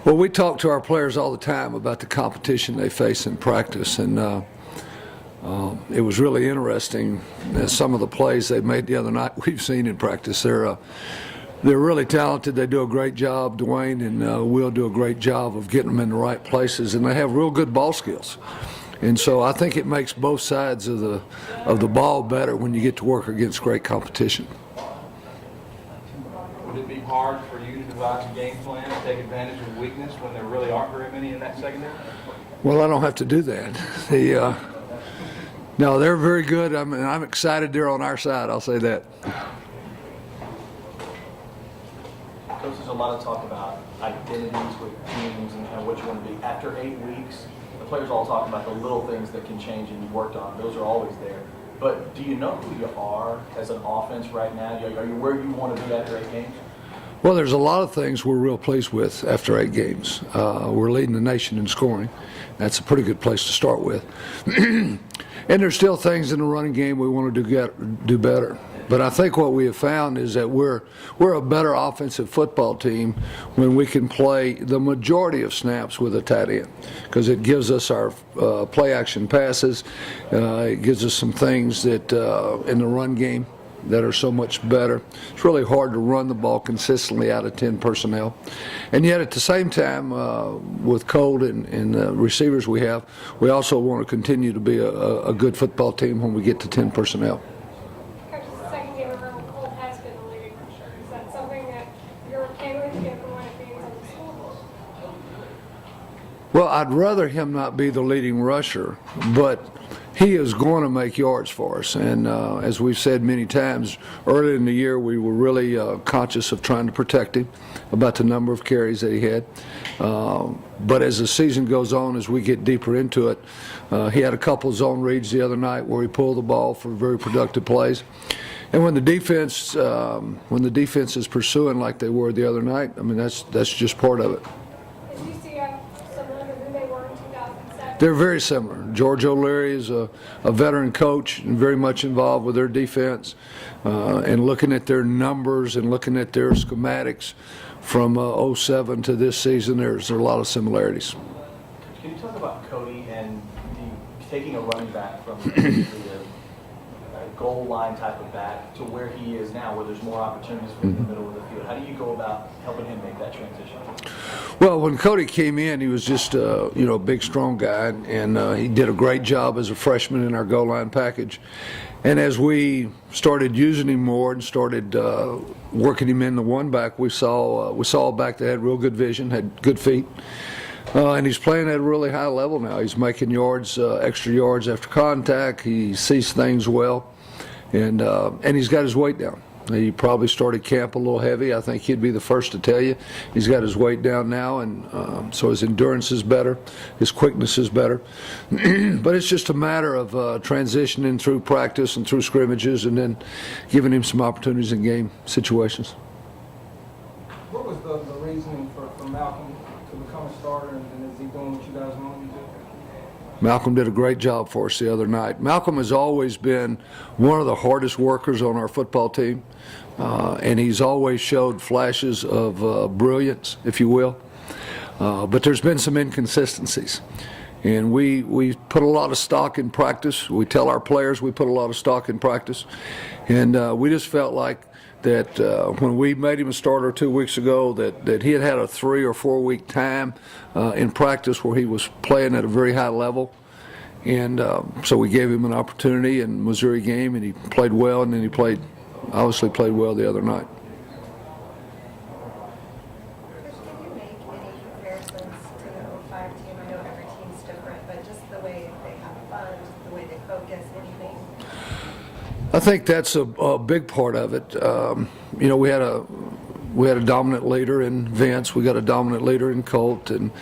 Well, we talk to our players all the time about the competition they face in practice, and it was really interesting. Some of the plays they made the other night we've seen in practice. They're really talented. They do a great job. Dwayne and Will do a great job of getting them in the right places, and they have real good ball skills. And so I think it makes both sides of the ball better when you get to work against great competition. Would it be hard for you to devise a game plan to take advantage of weakness when there really aren't very many in that secondary? Well, I don't have to do that. No, they're very good. I'm excited they're on our side. I'll say that. Coach, there's a lot of talk about identities with teams and kind of what you want to be. After 8 weeks, the players all talk about the little things that can change and you've worked on. Those are always there. But do you know who you are as an offense right now? Are you where you want to be after 8 games? Well, there's a lot of things we're real pleased with after 8 games. We're leading the nation in scoring. That's a pretty good place to start with. And there's still things in the running game we want to do better. But I think what we have found is that we're a better offensive football team when we can play the majority of snaps with a tight end, because it gives us our play action passes. It gives us some things that in the run game that are so much better. It's really hard to run the ball consistently out of 10 personnel. And yet at the same time, with Colt and the receivers we have, we also want to continue to be a good football team when we get to 10 personnel. Coach, the second game in a row, Colt has been the leading rusher. Is that something that you're okay with given what it means on the school? Well, I'd rather him not be the leading rusher, but he is going to make yards for us. And as we've said many times, early in the year we were really conscious of trying to protect him about the number of carries that he had. But as the season goes on, as we get deeper into it, he had a couple zone reads the other night where he pulled the ball for very productive plays. And when the defense is pursuing like they were the other night, I mean that's just part of it. Is UCF similar to who they were in 2007? They're very similar. George O'Leary is a veteran coach and very much involved with their defense, and looking at their numbers and looking at their schematics from 07 to this season, there's a lot of similarities. Can you talk about Cody and taking a running back from the goal line type of back to where he is now, where there's more opportunities for him in the middle of the field? How do you go about helping him make that transition? Well, when Cody came in, he was just a big, strong guy, and he did a great job as a freshman in our goal line package. And as we started using him more and started working him in the one back, we saw a back that had real good vision, had good feet. And he's playing at a really high level now. He's making yards, extra yards after contact. He sees things well, and he's got his weight down. He probably started camp a little heavy. I think he'd be the first to tell you. He's got his weight down now, and so his endurance is better, his quickness is better. But it's just a matter of transitioning through practice and through scrimmages, and then giving him some opportunities in game situations. What was the reasoning for Malcolm to become a starter, and is he doing what you guys want him to do? Malcolm did a great job for us the other night. Malcolm has always been one of the hardest workers on our football team, and he's always showed flashes of brilliance, if you will. But there's been some inconsistencies, and we put a lot of stock in practice. We tell our players we put a lot of stock in practice, and we just felt like that when we made him a starter 2 weeks ago, that he had a 3 or 4 week time in practice where he was playing at a very high level. And so we gave him an opportunity in the Missouri game, and he played well, and then he obviously played well the other night. Coach, can you make any comparisons to the 05 team? I know every team's different, but just the way they have fun, just the way they focus, anything? I think that's a big part of it. We had a dominant leader in Vince. We got a dominant leader in Colt, and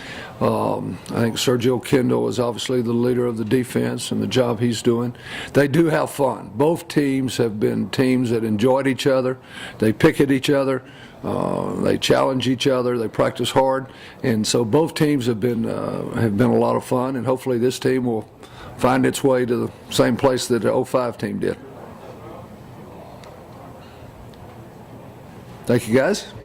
I think Sergio Kendall is obviously the leader of the defense and the job he's doing. They do have fun. Both teams have been teams that enjoyed each other. They pick at each other. They challenge each other. They practice hard, and so both teams have been a lot of fun. And hopefully this team will find its way to the same place that the 05 team did. Thank you, guys.